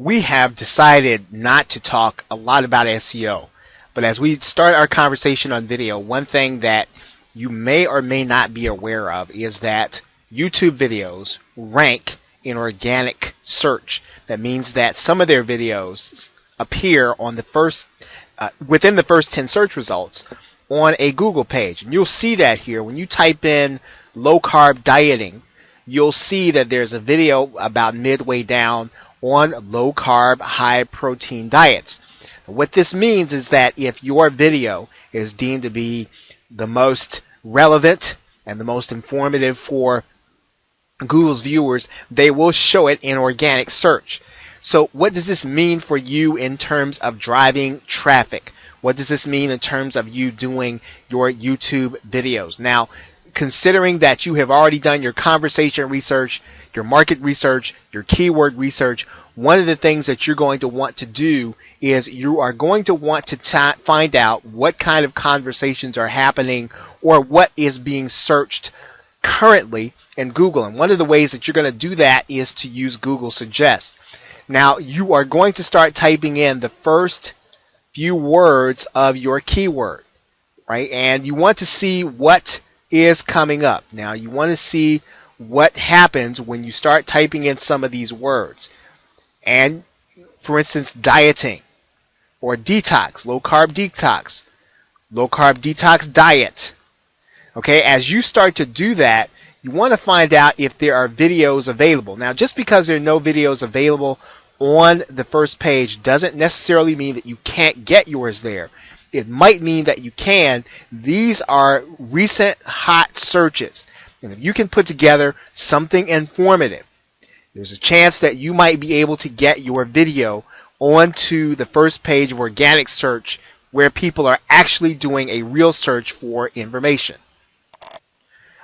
we have decided not to talk a lot about SEO. But as we start our conversation on video, one thing that you may or may not be aware of is that YouTube videos rank in organic search. That means that some of their videos appear on the first, within the first 10 search results on a Google page. And you'll see that here when you type in low carb dieting. You'll see that there's a video about midway down on low carb, high protein diets. What this means is that if your video is deemed to be the most relevant and the most informative for Google's viewers, they will show it in organic search. So what does this mean for you in terms of driving traffic? What does this mean in terms of you doing your YouTube videos? Now, considering that you have already done your conversation research, your market research, your keyword research, one of the things that you're going to want to do is you are going to want to find out what kind of conversations are happening or what is being searched currently in Google. And one of the ways that you're going to do that is to use Google Suggest. Now, you are going to start typing in the first few words of your keyword, right? And you want to see what is coming up. Now, you want to see what happens when you start typing in some of these words. And, for instance, dieting or detox, low carb detox diet. Okay, as you start to do that, you want to find out if there are videos available. Now, just because there are no videos available on the first page doesn't necessarily mean that you can't get yours there. It might mean that you can. These are recent hot searches. And if you can put together something informative, there's a chance that you might be able to get your video onto the first page of organic search where people are actually doing a real search for information.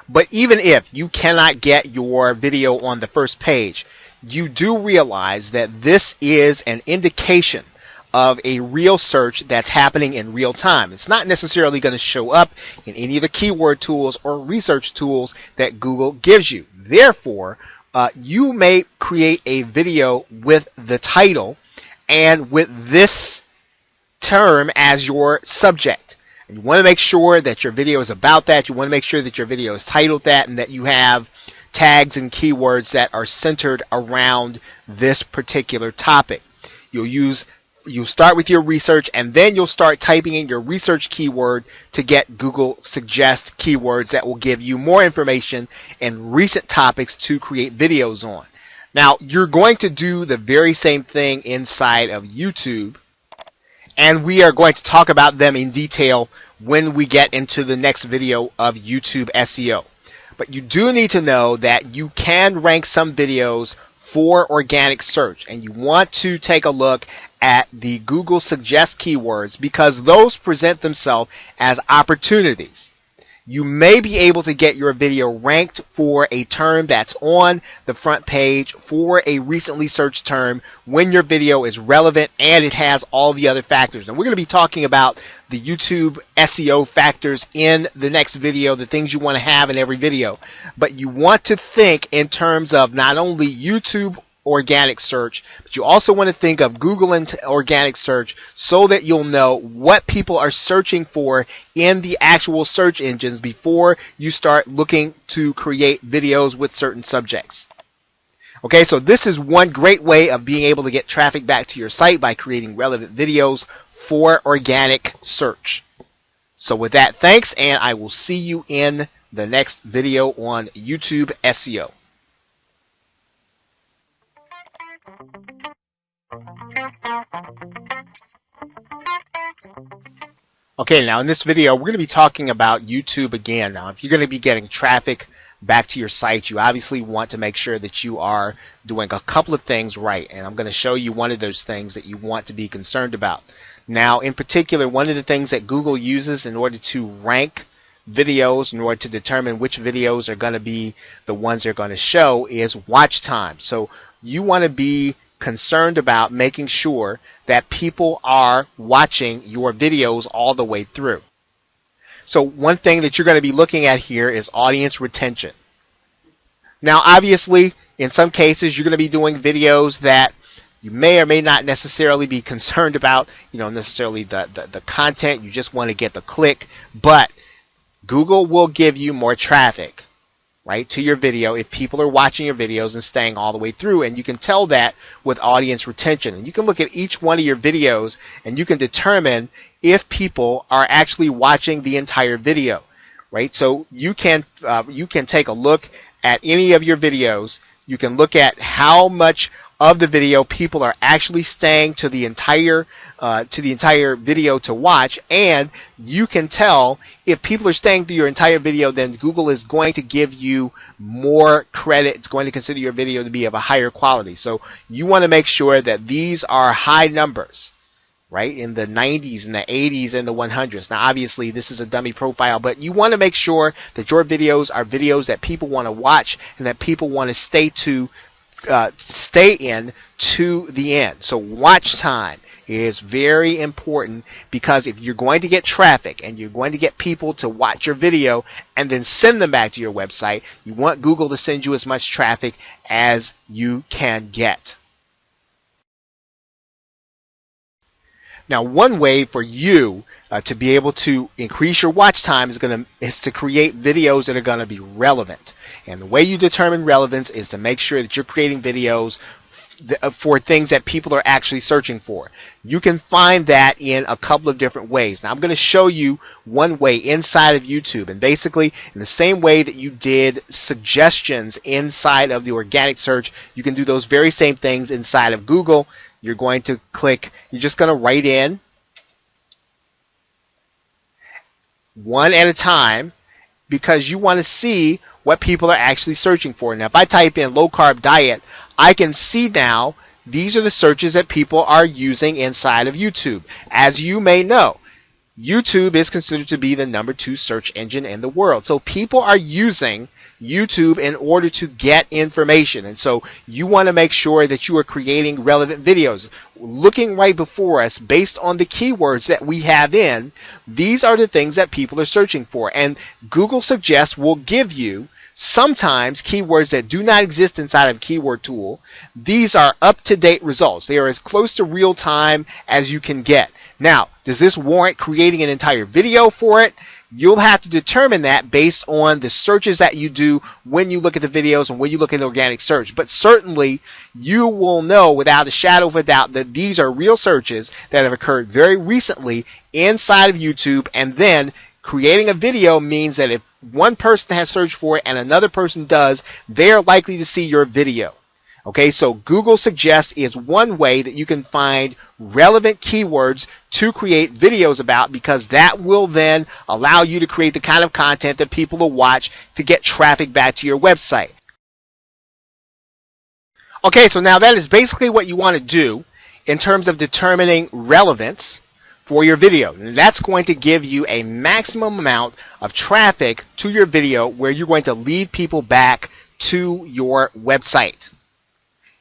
But even if you cannot get your video on the first page, you do realize that this is an indication of a real search that's happening in real time. It's not necessarily going to show up in any of the keyword tools or research tools that Google gives you. Therefore, you may create a video with the title and with this term as your subject. And you want to make sure that your video is about that. You want to make sure that your video is titled that and that you have tags and keywords that are centered around this particular topic. You'll start with your research and then you'll start typing in your research keyword to get Google Suggest keywords that will give you more information and recent topics to create videos on. Now, you're going to do the very same thing inside of YouTube, and we are going to talk about them in detail when we get into the next video of YouTube SEO. But you do need to know that you can rank some videos for organic search, and you want to take a look at the Google Suggest keywords because those present themselves as opportunities. You may be able to get your video ranked for a term that's on the front page for a recently searched term when your video is relevant and it has all the other factors. And we're going to be talking about the YouTube SEO factors in the next video, the things you want to have in every video. But you want to think in terms of not only YouTube organic search, but you also want to think of Google organic search so that you'll know what people are searching for in the actual search engines before you start looking to create videos with certain subjects. Okay, so this is one great way of being able to get traffic back to your site by creating relevant videos for organic search. So with that, thanks, and I will see you in the next video on YouTube SEO. Okay, now in this video we're going to be talking about YouTube again. Now, if you're going to be getting traffic back to your site, you obviously want to make sure that you are doing a couple of things right, and I'm going to show you one of those things that you want to be concerned about. Now, in particular, one of the things that Google uses in order to rank videos, in order to determine which videos are going to be the ones they're going to show, is watch time. So you want to be concerned about making sure that people are watching your videos all the way through. So one thing that you're going to be looking at here is audience retention. Now, obviously, in some cases, you're going to be doing videos that You may or may not necessarily be concerned about, necessarily the content. You just want to get the click, but Google will give you more traffic, right, to your video if people are watching your videos and staying all the way through. And you can tell that with audience retention. And you can look at each one of your videos and you can determine if people are actually watching the entire video, right? So you can take a look at any of your videos. You can look at how much of the video people are actually staying to the entire video to watch, and you can tell if people are staying through your entire video, then Google is going to give you more credit. It's going to consider your video to be of a higher quality. So you want to make sure that these are high numbers, right, in the 90s and the 80s and the 100s. Now, obviously, this is a dummy profile, but you want to make sure that your videos are videos that people want to watch and that people want to stay in to the end. So watch time is very important, because if you're going to get traffic and you're going to get people to watch your video and then send them back to your website, you want Google to send you as much traffic as you can get. Now, one way for you to be able to increase your watch time is to create videos that are going to be relevant. And the way you determine relevance is to make sure that you're creating videos for things that people are actually searching for. You can find that in a couple of different ways. Now, I'm going to show you one way inside of YouTube. And basically, in the same way that you did suggestions inside of the organic search, you can do those very same things inside of Google. You're going to click, you're just going to write in one at a time, because you want to see what people are actually searching for. Now, if I type in low carb diet, I can see now these are the searches that people are using inside of YouTube. As you may know, YouTube is considered to be the #2 search engine in the world. So people are using YouTube in order to get information. And so you want to make sure that you are creating relevant videos. Looking right before us, based on the keywords that we have in, these are the things that people are searching for. And Google Suggest will give you sometimes keywords that do not exist inside of Keyword Tool. These are up-to-date results. They are as close to real time as you can get. Now, does this warrant creating an entire video for it? You'll have to determine that based on the searches that you do when you look at the videos and when you look at organic search. But certainly, you will know without a shadow of a doubt that these are real searches that have occurred very recently inside of YouTube. And then creating a video means that if one person has searched for it and another person does, they're likely to see your video. Okay, so Google Suggest is one way that you can find relevant keywords to create videos about, because that will then allow you to create the kind of content that people will watch to get traffic back to your website. Okay, so now that is basically what you want to do in terms of determining relevance for your video. And that's going to give you a maximum amount of traffic to your video where you're going to lead people back to your website.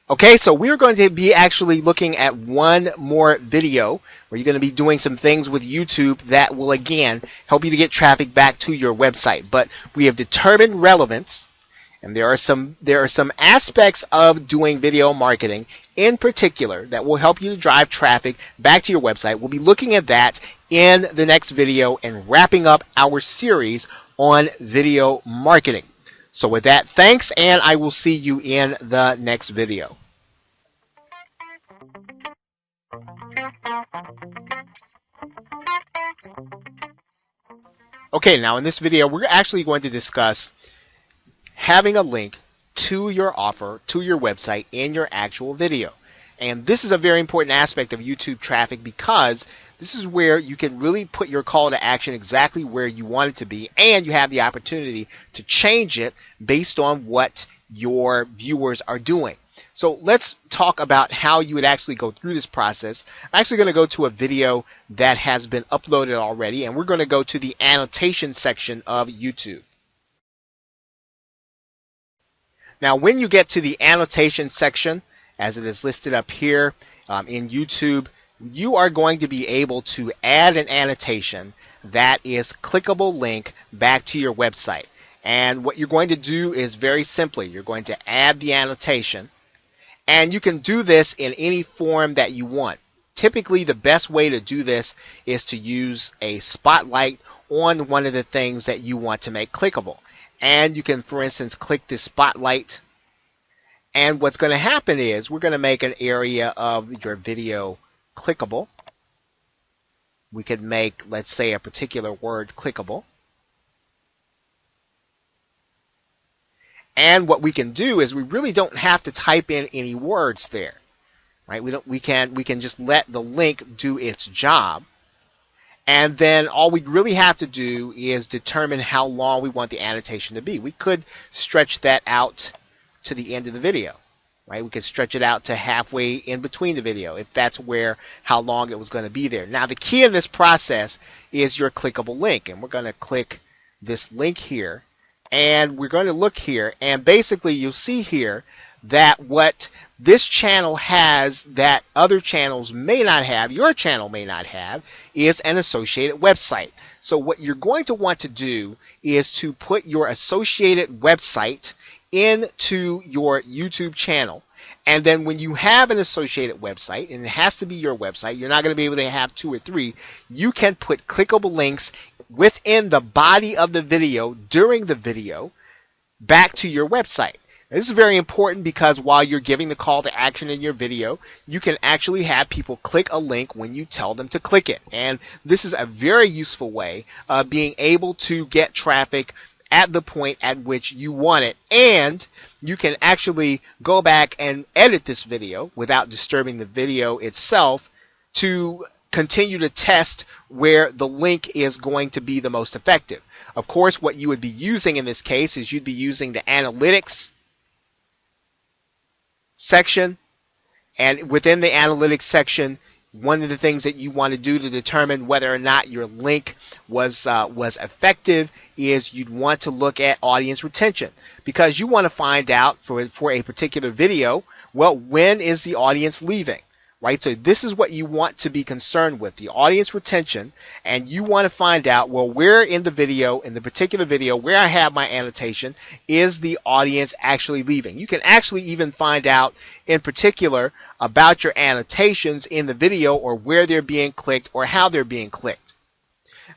Okay, so we're going to be actually looking at one more video where you're going to be doing some things with YouTube that will, again, help you to get traffic back to your website. But we have determined relevance, and there are some aspects of doing video marketing in particular that will help you to drive traffic back to your website. We'll be looking at that in the next video and wrapping up our series on video marketing. So with that, thanks, and I will see you in the next video. Okay, now in this video, we're actually going to discuss having a link to your offer, to your website in your actual video. And this is a very important aspect of YouTube traffic, because this is where you can really put your call to action exactly where you want it to be, and you have the opportunity to change it based on what your viewers are doing. So let's talk about how you would actually go through this process. I'm actually going to go to a video that has been uploaded already, and we're going to go to the annotation section of YouTube. Now, when you get to the annotation section, as it is listed up here in YouTube, you are going to be able to add an annotation that is clickable link back to your website. And what you're going to do is very simply, you're going to add the annotation, And you can do this in any form that you want. Typically, the best way to do this is to use a spotlight on one of the things that you want to make clickable. And you can, for instance, click this spotlight. And what's going to happen is we're going to make an area of your video clickable. We could make, let's say, a particular word clickable. And what we can do is we really don't have to type in any words there, right? We can just let the link do its job. And then all we really have to do is determine how long we want the annotation to be. We could stretch that out to the end of the video, right? We could stretch it out to halfway in between the video if that's how long it was going to be there. Now the key in this process is your clickable link, and we're going to click this link here, and we're going to look here, and basically you'll see here that what this channel has that other channels may not have, your channel may not have, is an associated website. So what you're going to want to do is to put your associated website into your YouTube channel. And then when you have an associated website, and it has to be your website, you're not going to be able to have 2 or 3, you can put clickable links within the body of the video during the video back to your website. This is very important because while you're giving the call to action in your video, you can actually have people click a link when you tell them to click it. And this is a very useful way of being able to get traffic at the point at which you want it. And you can actually go back and edit this video without disturbing the video itself to continue to test where the link is going to be the most effective. Of course, what you would be using in this case is you'd be using the analytics section, and within the analytics section, one of the things that you want to do to determine whether or not your link was effective is you'd want to look at audience retention, because you want to find out for a particular video, well, when is the audience leaving, right? So this is what you want to be concerned with, the audience retention, and you want to find out, well, where in the video, in the particular video where I have my annotation, is the audience actually leaving. You can actually even find out in particular about your annotations in the video, or where they're being clicked or how they're being clicked.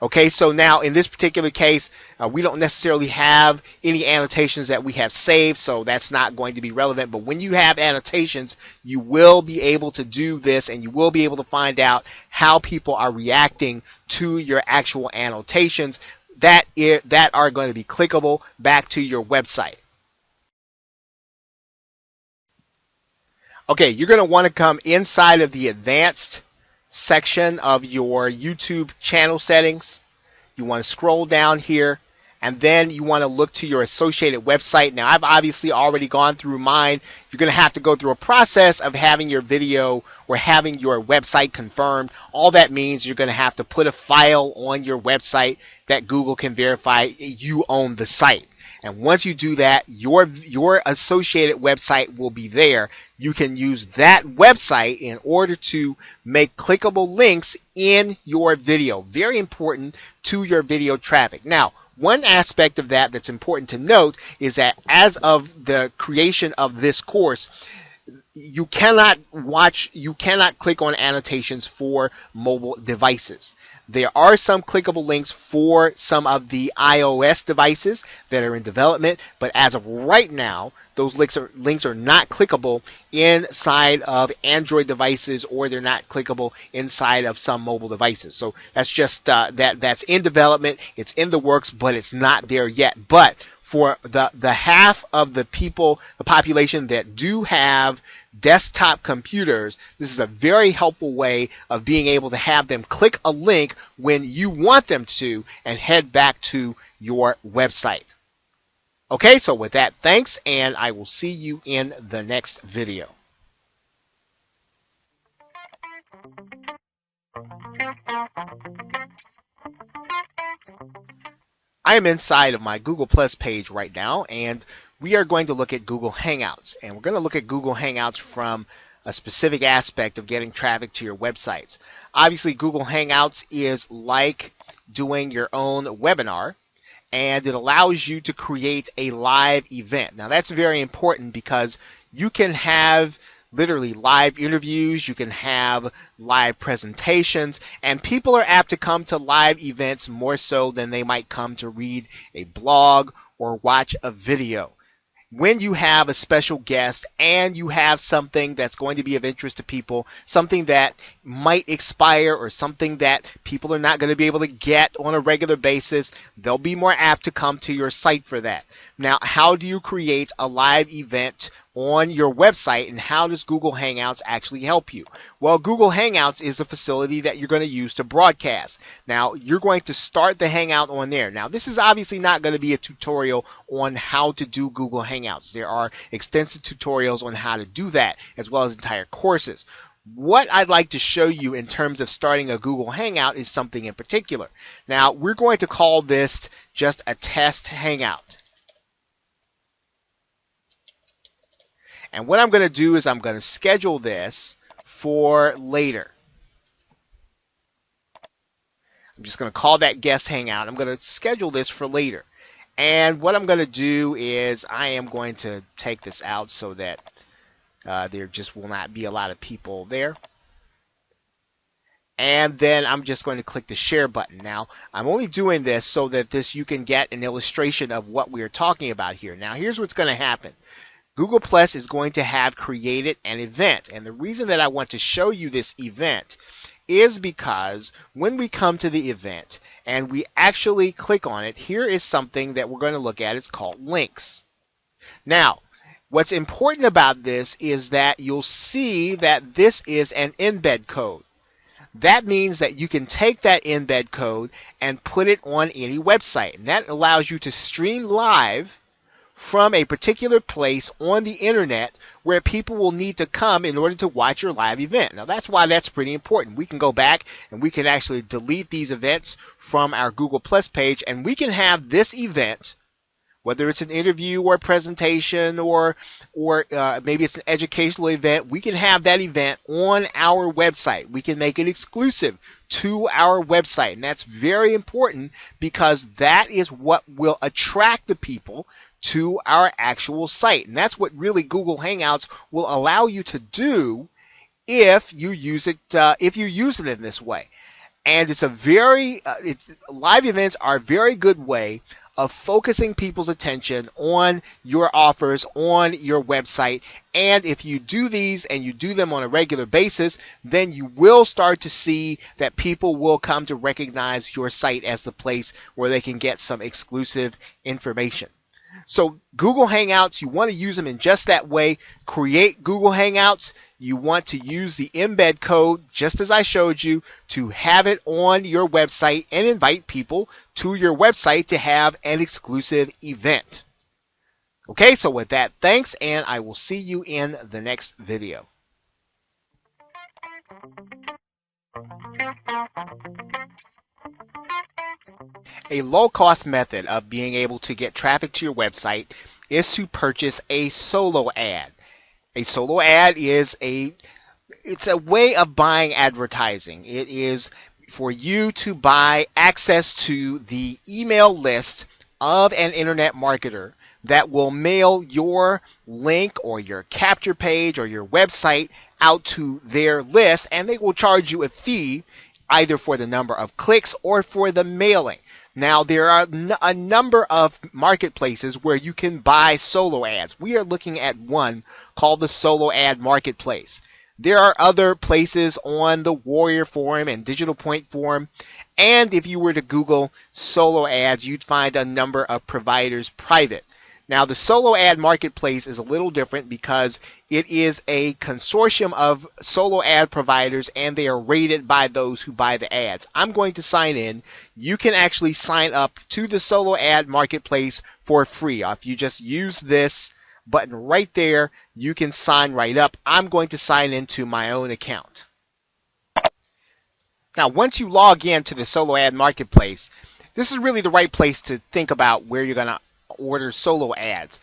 Okay, so now in this particular case, we don't necessarily have any annotations that we have saved, so that's not going to be relevant. But when you have annotations, you will be able to do this, and you will be able to find out how people are reacting to your actual annotations that are going to be clickable back to your website. Okay, you're going to want to come inside of the advanced section of your YouTube channel settings. You want to scroll down here, and then you want to look to your associated website. Now, I've obviously already gone through mine. You're going to have to go through a process of having your video or having your website confirmed. All that means you're going to have to put a file on your website that Google can verify you own the site. And once you do that, your associated website will be there. You can use that website in order to make clickable links in your video. Very important to your video traffic. Now, one aspect of that that's important to note is that as of the creation of this course, you cannot click on annotations for mobile devices. There are some clickable links for some of the iOS devices that are in development, but as of right now, those links are not clickable inside of Android devices, or they're not clickable inside of some mobile devices. So that's just that's in development. It's in the works, but it's not there yet. But for the half of the population that do have desktop computers, this is a very helpful way of being able to have them click a link when you want them to and head back to your website. Okay, so with that, thanks, and I will see you in the next video. I am inside of my Google Plus page right now, and we are going to look at Google Hangouts. And we're going to look at Google Hangouts from a specific aspect of getting traffic to your websites. Obviously, Google Hangouts is like doing your own webinar, and it allows you to create a live event. Now, that's very important because you can have literally live interviews, you can have live presentations, and people are apt to come to live events more so than they might come to read a blog or watch a video. When you have a special guest and you have something that's going to be of interest to people, something that might expire or something that people are not going to be able to get on a regular basis, they'll be more apt to come to your site for that. Now, how do you create a live event on your website, and how does Google Hangouts actually help you? Well, Google Hangouts is a facility that you're going to use to broadcast. Now, you're going to start the Hangout on there. Now, this is obviously not going to be a tutorial on how to do Google Hangouts. There are extensive tutorials on how to do that, as well as entire courses. What I'd like to show you in terms of starting a Google Hangout is something in particular. Now, we're going to call this just a test Hangout. And what I'm going to do is I'm going to schedule this for later. I'm just going to call that guest hangout. I'm going to schedule this for later. And what I'm going to do is I am going to take this out so that there just will not be a lot of people there. And then I'm just going to click the share button. Now, I'm only doing this so that you can get an illustration of what we are talking about here. Now, here's what's going to happen. Google Plus is going to have created an event. And the reason that I want to show you this event is because when we come to the event and we actually click on it, here is something that we're going to look at. It's called links. Now, what's important about this is that you'll see that this is an embed code. That means that you can take that embed code and put it on any website. And that allows you to stream live from a particular place on the internet where people will need to come in order to watch your live event. Now, that's why that's pretty important. We can go back and we can actually delete these events from our Google Plus page, and we can have this event, whether it's an interview or a presentation or maybe it's an educational event, we can have that event on our website. We can make it exclusive to our website. And that's very important because that is what will attract the people to our actual site. And that's what really Google Hangouts will allow you to do if you use it in this way. And it's live events are a very good way of focusing people's attention on your offers on your website. And if you do these and you do them on a regular basis, then you will start to see that people will come to recognize your site as the place where they can get some exclusive information. So Google Hangouts, you want to use them in just that way. Create Google Hangouts. You want to use the embed code, just as I showed you, to have it on your website and invite people to your website to have an exclusive event. Okay, so with that, thanks, and I will see you in the next video. A low-cost method of being able to get traffic to your website is to purchase a solo ad. A solo ad is it's a way of buying advertising. It is for you to buy access to the email list of an internet marketer that will mail your link or your capture page or your website out to their list, and they will charge you a fee either for the number of clicks or for the mailing. Now, there are a number of marketplaces where you can buy solo ads. We are looking at one called the Solo Ad Marketplace. There are other places on the Warrior Forum and Digital Point Forum. And if you were to Google solo ads, you'd find a number of providers private. Now, the Solo Ad Marketplace is a little different because it is a consortium of solo ad providers, and they are rated by those who buy the ads. I'm going to sign in. You can actually sign up to the Solo Ad Marketplace for free. If you just use this button right there, you can sign right up. I'm going to sign into my own account. Now, once you log in to the Solo Ad Marketplace, this is really the right place to think about where you're going to order solo ads.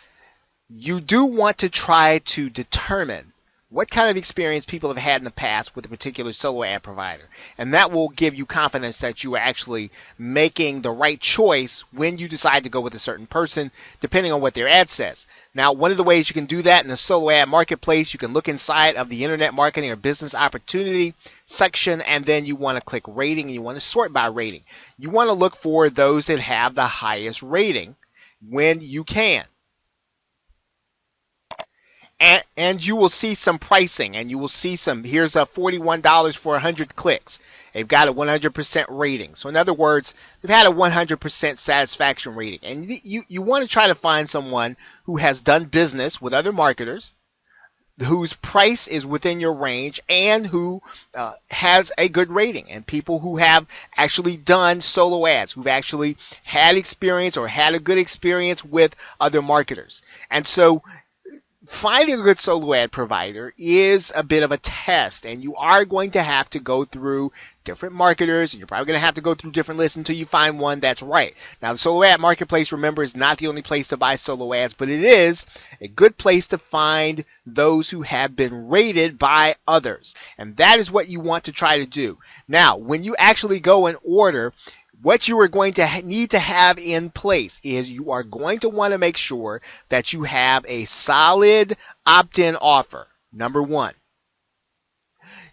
You do want to try to determine what kind of experience people have had in the past with a particular solo ad provider. And that will give you confidence that you are actually making the right choice when you decide to go with a certain person, depending on what their ad says. Now, one of the ways you can do that in the solo ad marketplace, you can look inside of the internet marketing or business opportunity section, and then you want to click rating, and you want to sort by rating. You want to look for those that have the highest rating when you can. And you will see some pricing, and you will see some, here's a $41 for 100 clicks. They've got a 100% rating. So in other words, they've had a 100% satisfaction rating. And you want to try to find someone who has done business with other marketers, whose price is within your range, and who has a good rating, and people who have actually done solo ads, who've actually had experience or had a good experience with other marketers. And so finding a good solo ad provider is a bit of a test, and you are going to have to go through different marketers, and you're probably going to have to go through different lists until you find one that's right. Now, the solo ad marketplace, remember, is not the only place to buy solo ads, but it is a good place to find those who have been rated by others, and that is what you want to try to do. Now, when you actually go and order, what you are going to need to have in place is you are going to want to make sure that you have a solid opt-in offer, number one.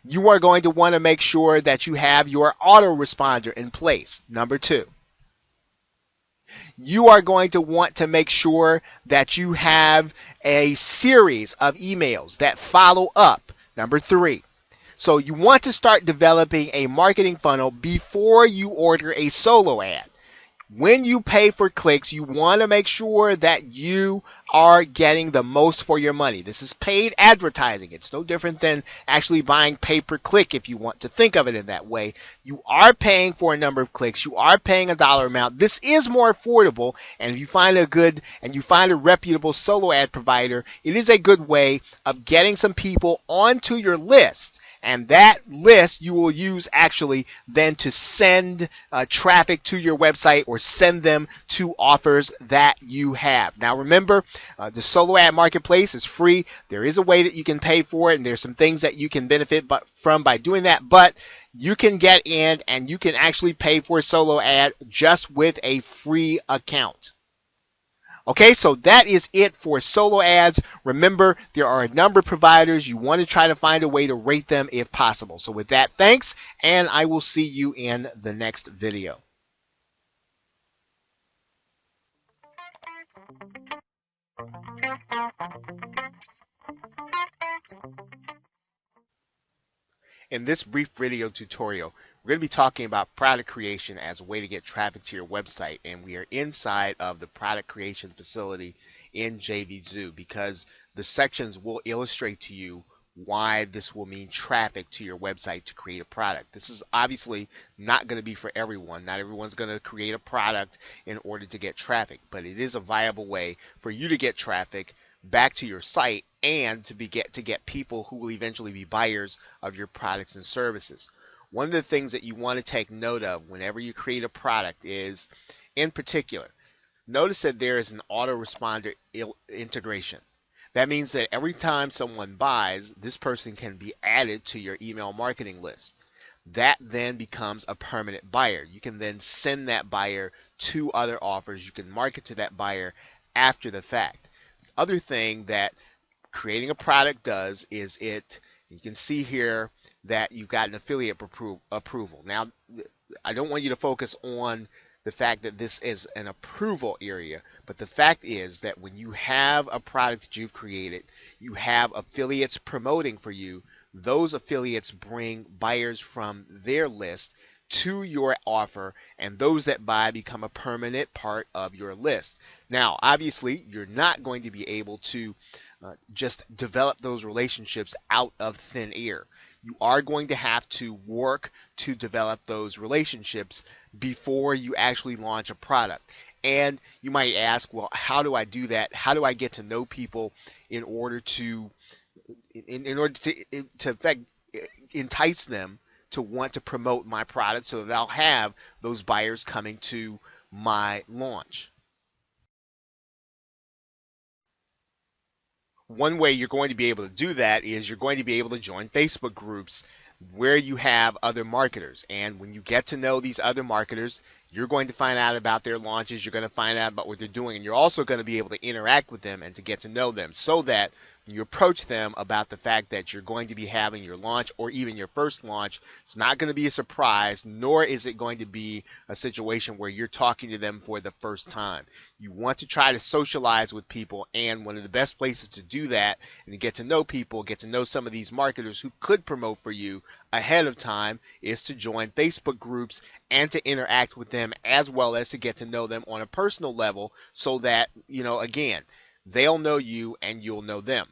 You are going to want to make sure that you have your autoresponder in place, number two. You are going to want to make sure that you have a series of emails that follow up, number three. So you want to start developing a marketing funnel before you order a solo ad. When you pay for clicks, you want to make sure that you are getting the most for your money. This is paid advertising. It's no different than actually buying pay per click, if you want to think of it in that way. You are paying for a number of clicks. You are paying a dollar amount. This is more affordable, and if you find a reputable solo ad provider, it is a good way of getting some people onto your list. And that list you will use actually then to send traffic to your website or send them to offers that you have. Now remember, the solo ad marketplace is free. There is a way that you can pay for it, and there's some things that you can benefit from by doing that. But you can get in and you can actually pay for a solo ad just with a free account. Okay, so that is it for solo ads. Remember, there are a number of providers. You want to try to find a way to rate them if possible. So with that, thanks, and I will see you in the next video. In this brief video tutorial, we're going to be talking about product creation as a way to get traffic to your website, and we are inside of the product creation facility in JVZoo because the sections will illustrate to you why this will mean traffic to your website to create a product. This is obviously not going to be for everyone. Not everyone's going to create a product in order to get traffic, but it is a viable way for you to get traffic back to your site and to get people who will eventually be buyers of your products and services. One of the things that you want to take note of whenever you create a product is, in particular, notice that there is an autoresponder integration. That means that every time someone buys, this person can be added to your email marketing list. That then becomes a permanent buyer. You can then send that buyer to other offers. You can market to that buyer after the fact. The other thing that creating a product does is you can see here that you've got an affiliate approval. Now, I don't want you to focus on the fact that this is an approval area, but the fact is that when you have a product that you've created, you have affiliates promoting for you. Those affiliates bring buyers from their list to your offer, and those that buy become a permanent part of your list. Now, obviously, you're not going to be able to just develop those relationships out of thin air. You are going to have to work to develop those relationships before you actually launch a product. And you might ask, well, how do I do that? How do I get to know people in order to entice them to want to promote my product so that I'll have those buyers coming to my launch? One way you're going to be able to do that is you're going to be able to join Facebook groups where you have other marketers. And when you get to know these other marketers, you're going to find out about their launches, you're going to find out about what they're doing, and you're also going to be able to interact with them and to get to know them, so that when you approach them about the fact that you're going to be having your launch or even your first launch, it's not going to be a surprise, nor is it going to be a situation where you're talking to them for the first time. You want to try to socialize with people, and one of the best places to do that and to get to know people, get to know some of these marketers who could promote for you ahead of time, is to join Facebook groups and to interact with them, as well as to get to know them on a personal level, so that, again, they'll know you and you'll know them.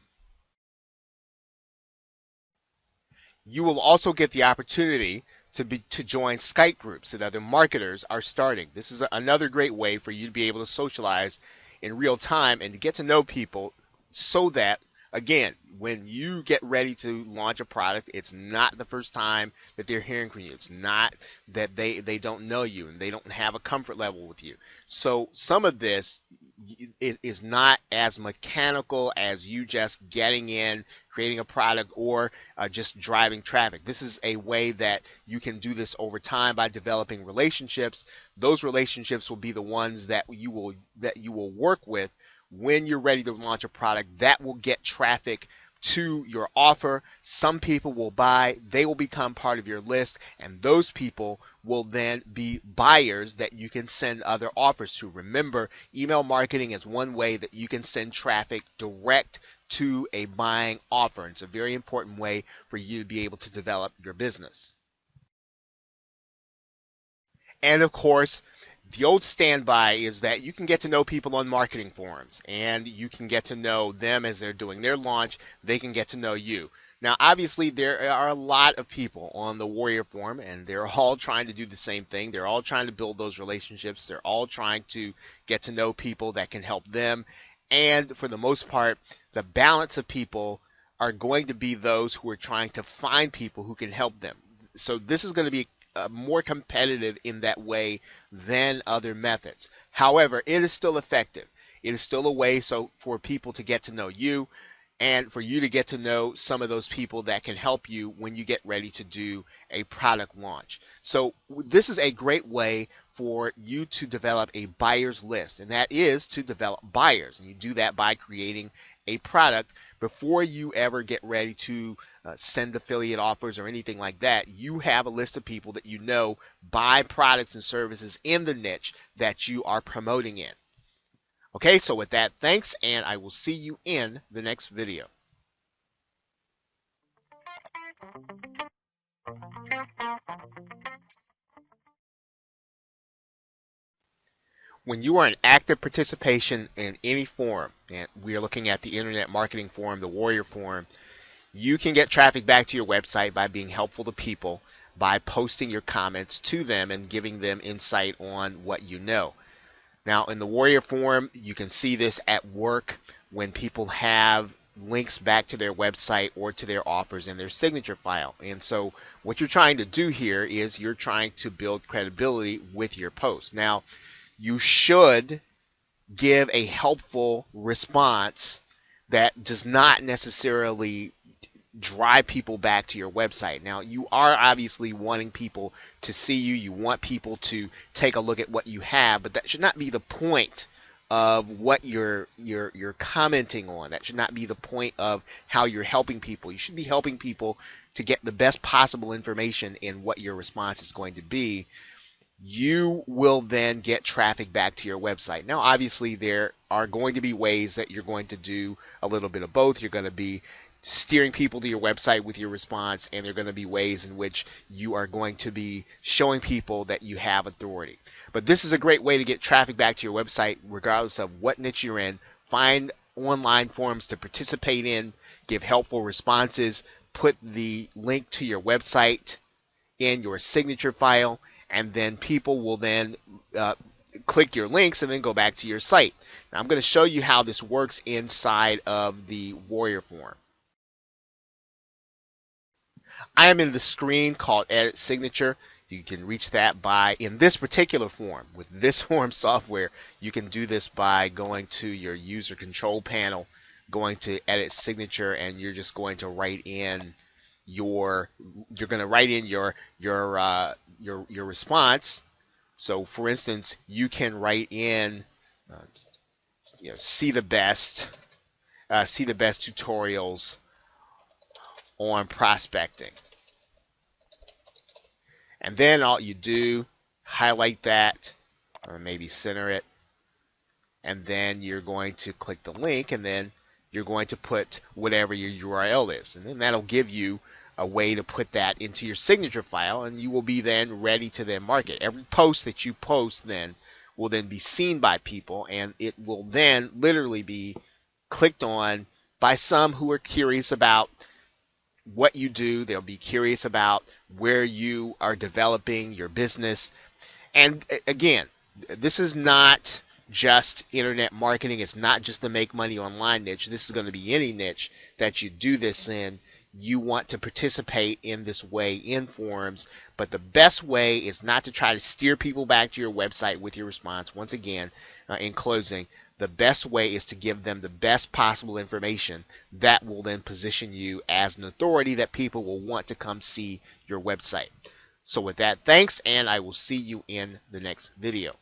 You will also get the opportunity to join Skype groups that other marketers are starting. This is another great way for you to be able to socialize in real time and to get to know people, so that, again, when you get ready to launch a product, it's not the first time that they're hearing from you. It's not that they don't know you and they don't have a comfort level with you. So some of this is not as mechanical as you just getting in, creating a product, or just driving traffic. This is a way that you can do this over time by developing relationships. Those relationships will be the ones that you will work with when you're ready to launch a product that will get traffic to your offer. Some people will buy, they will become part of your list, and those people will then be buyers that you can send other offers to. Remember, email marketing is one way that you can send traffic direct to a buying offer. It's a very important way for you to be able to develop your business. And of course, the old standby is that you can get to know people on marketing forums, and you can get to know them as they're doing their launch. They can get to know you. Now, obviously, there are a lot of people on the Warrior Forum, and they're all trying to do the same thing. They're all trying to build those relationships. They're all trying to get to know people that can help them. And for the most part, the balance of people are going to be those who are trying to find people who can help them. So this is going to be more competitive in that way than other methods. However, it is still effective. It is still a way for people to get to know you, and for you to get to know some of those people that can help you when you get ready to do a product launch. So this is a great way for you to develop a buyer's list, and that is to develop buyers. And you do that by creating a product before you ever get ready to send affiliate offers or anything like that. You have a list of people that you know buy products and services in the niche that you are promoting in. Okay, so with that, thanks, and I will see you in the next video. When you are in active participation in any forum, and we are looking at the Internet Marketing Forum, the Warrior Forum, you can get traffic back to your website by being helpful to people, by posting your comments to them and giving them insight on what you know. Now, in the Warrior Forum, you can see this at work when people have links back to their website or to their offers in their signature file. And so what you're trying to do here is you're trying to build credibility with your post. Now, you should give a helpful response that does not necessarily drive people back to your website. Now, you are obviously wanting people to see you. You want people to take a look at what you have, but that should not be the point of what you're commenting on. That should not be the point of how you're helping people. You should be helping people to get the best possible information in what your response is going to be. You will then get traffic back to your website. Now, obviously, there are going to be ways that you're going to do a little bit of both. You're going to be steering people to your website with your response, and there are going to be ways in which you are going to be showing people that you have authority. But this is a great way to get traffic back to your website regardless of what niche you're in. Find online forums to participate in, give helpful responses, put the link to your website in your signature file, and then people will then click your links and then go back to your site. Now, I'm going to show you how this works inside of the Warrior Forum. I am in the screen called Edit Signature. You can reach that by, in this particular form, with this form software, you can do this by going to your user control panel, going to edit signature and you're just going to write in your you're going to write in your response. So for instance, you can write in uh, see the best tutorials on prospecting. And then all you do, highlight that, or maybe center it, and then you're going to click the link, and then you're going to put whatever your URL is. And then that'll give you a way to put that into your signature file, and you will be then ready to then market. Every post that you post then will then be seen by people, and it will then literally be clicked on by some who are curious about what you do. They'll be curious about where you are developing your business. And again, this is not just internet marketing. It's not just the make money online niche. This is going to be any niche that you do this in. You want to participate in this way in forums, but the best way is not to try to steer people back to your website with your response. Once again, in closing, the best way is to give them the best possible information that will then position you as an authority that people will want to come see your website. So with that, thanks, and I will see you in the next video.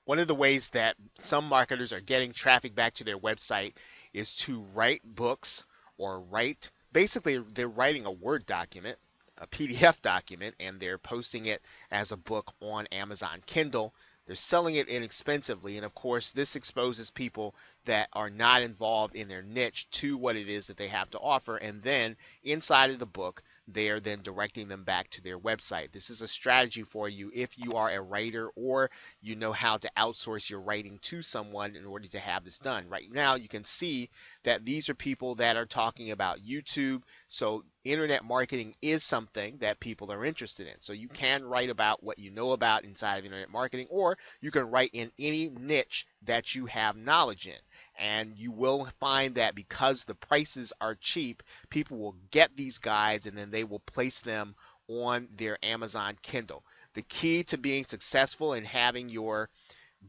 One of the ways that some marketers are getting traffic back to their website is to write books or basically they're writing a Word document, a PDF document, and they're posting it as a book on Amazon Kindle. They're selling it inexpensively, and of course this exposes people that are not involved in their niche to what it is that they have to offer, and then inside of the book they are then directing them back to their website. This is a strategy for you if you are a writer or you know how to outsource your writing to someone in order to have this done. Right now you can see that these are people that are talking about YouTube, so internet marketing is something that people are interested in. So you can write about what you know about inside of internet marketing, or you can write in any niche that you have knowledge in. And you will find that because the prices are cheap, people will get these guides and then they will place them on their Amazon Kindle. The key to being successful in having your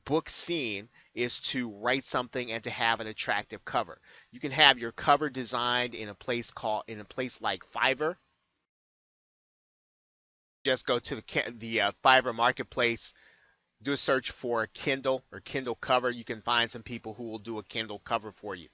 book seen is to write something and to have an attractive cover. You can have your cover designed in a place like Fiverr. Just go to the Fiverr marketplace, do a search for Kindle or Kindle cover. You can find some people who will do a Kindle cover for you.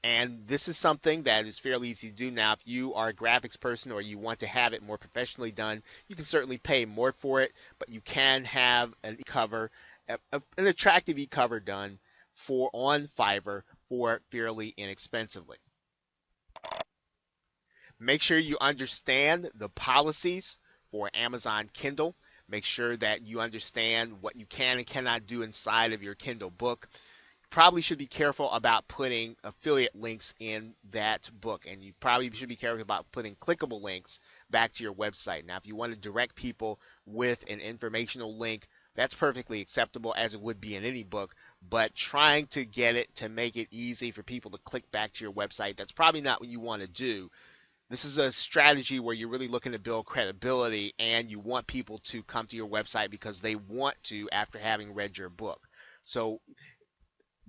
And this is something that is fairly easy to do. Now, if you are a graphics person or you want to have it more professionally done, you can certainly pay more for it, but you can have an e-cover, an attractive e-cover done on Fiverr for fairly inexpensively. Make sure you understand the policies for Amazon Kindle. Make sure that you understand what you can and cannot do inside of your Kindle book. Probably should be careful about putting affiliate links in that book, and you probably should be careful about putting clickable links back to your website. Now, if you want to direct people with an informational link, that's perfectly acceptable, as it would be in any book, but trying to get it to make it easy for people to click back to your website, that's probably not what you want to do. This is a strategy where you're really looking to build credibility, and you want people to come to your website because they want to after having read your book. So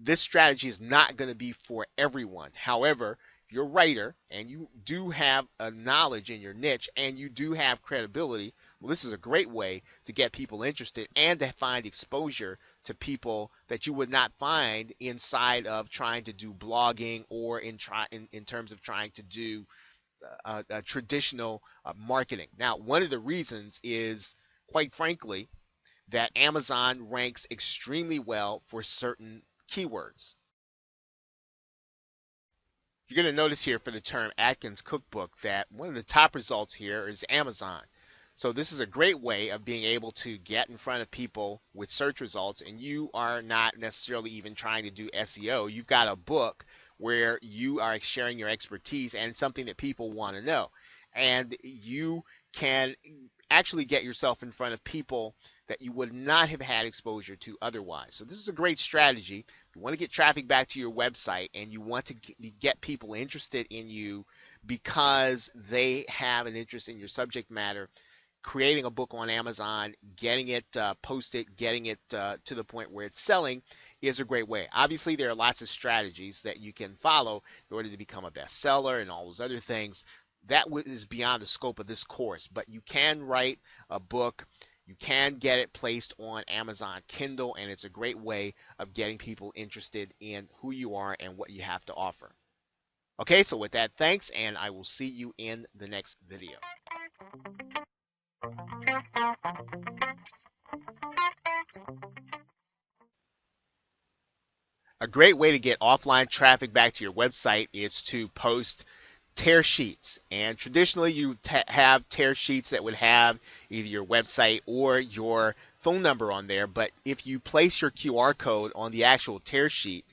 this strategy is not going to be for everyone. However, if you're a writer and you do have a knowledge in your niche and you do have credibility, well, this is a great way to get people interested and to find exposure to people that you would not find inside of trying to do blogging or in terms of trying to do traditional marketing. Now, one of the reasons is, quite frankly, that Amazon ranks extremely well for certain keywords. You're going to notice here for the term Atkins Cookbook that one of the top results here is Amazon. So this is a great way of being able to get in front of people with search results, and you are not necessarily even trying to do SEO. You've got a book where you are sharing your expertise and something that people want to know. And you can actually get yourself in front of people that you would not have had exposure to otherwise. So this is a great strategy. You want to get traffic back to your website, and you want to get people interested in you because they have an interest in your subject matter. creating a book on Amazon, getting it posted, getting it to the point where it's selling is a great way. Obviously, there are lots of strategies that you can follow in order to become a bestseller and all those other things. That is beyond the scope of this course, but you can write a book. You can get it placed on Amazon Kindle, and it's a great way of getting people interested in who you are and what you have to offer. Okay, so with that, thanks, and I will see you in the next video. A great way to get offline traffic back to your website is to post tear sheets. And traditionally, you have tear sheets that would have either your website or your phone number on there. But if you place your QR code on the actual tear sheet,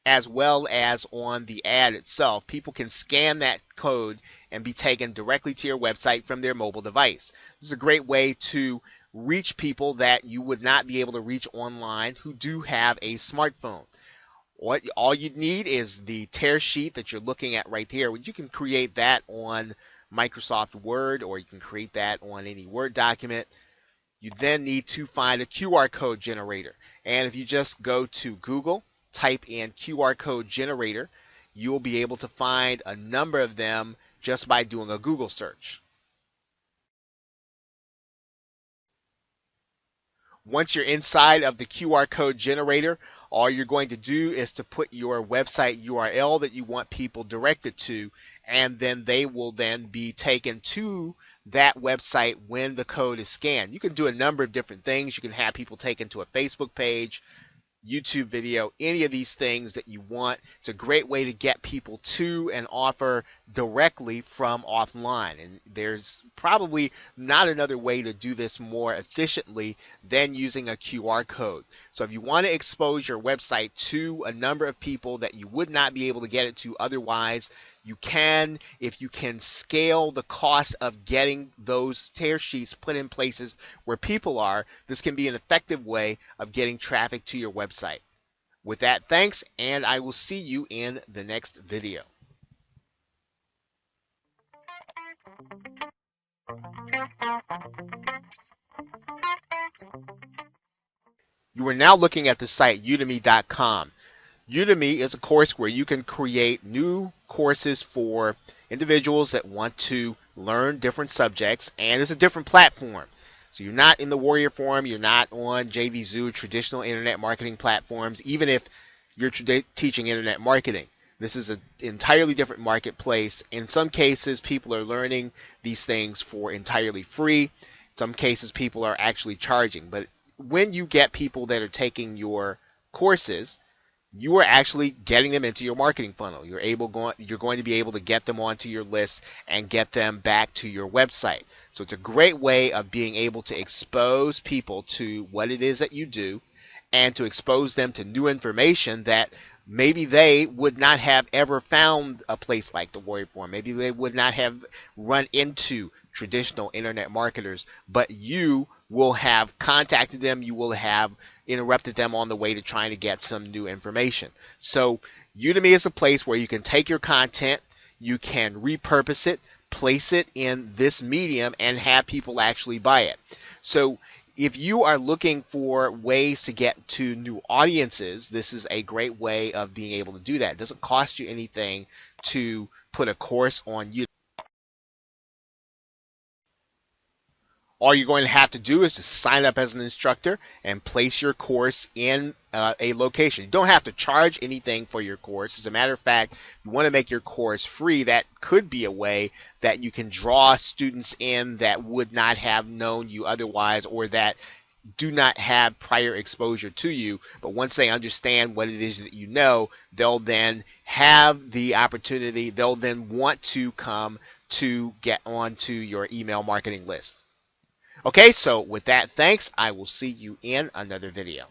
as well as on the ad itself, people can scan that code and be taken directly to your website from their mobile device. This is a great way to reach people that you would not be able to reach online who do have a smartphone. All you need is the tear sheet that you're looking at right here. You can create that on Microsoft Word, or you can create that on any Word document. You then need to find a QR code generator. And if you just go to Google, type in QR code generator, you'll be able to find a number of them just by doing a Google search. Once you're inside of the QR code generator, all you're going to do is to put your website URL that you want people directed to, and then they will then be taken to that website when the code is scanned. You can do a number of different things. You can have people taken to a Facebook page, YouTube video, any of these things that you want. It's a great way to get people to an offer directly from offline. And there's probably not another way to do this more efficiently than using a QR code. So if you want to expose your website to a number of people that you would not be able to get it to otherwise, you can, if you can scale the cost of getting those tear sheets put in places where people are. This can be an effective way of getting traffic to your website. With that, thanks, and I will see you in the next video. You are now looking at the site udemy.com. Udemy is a course where you can create new courses for individuals that want to learn different subjects, and it's a different platform. So you're not in the Warrior Forum, you're not on JVZoo, traditional internet marketing platforms, even if you're teaching internet marketing. This is an entirely different marketplace. In some cases, people are learning these things for entirely free. In some cases, people are actually charging. But when you get people that are taking your courses, you are actually getting them into your marketing funnel. You're going to be able to get them onto your list and get them back to your website. So it's a great way of being able to expose people to what it is that you do, and to expose them to new information that maybe they would not have ever found a place like the Warrior Forum. Maybe they would not have run into traditional internet marketers, but you will have contacted them, you will have interrupted them on the way to trying to get some new information. So Udemy is a place where you can take your content, you can repurpose it, place it in this medium, and have people actually buy it. So if you are looking for ways to get to new audiences, this is a great way of being able to do that. It doesn't cost you anything to put a course on Udemy. All you're going to have to do is just sign up as an instructor and place your course in a location. You don't have to charge anything for your course. As a matter of fact, if you want to make your course free, that could be a way that you can draw students in that would not have known you otherwise, or that do not have prior exposure to you. But once they understand what it is that you know, they'll then have the opportunity, they'll then want to come to get onto your email marketing list. Okay, so with that, thanks. I will see you in another video.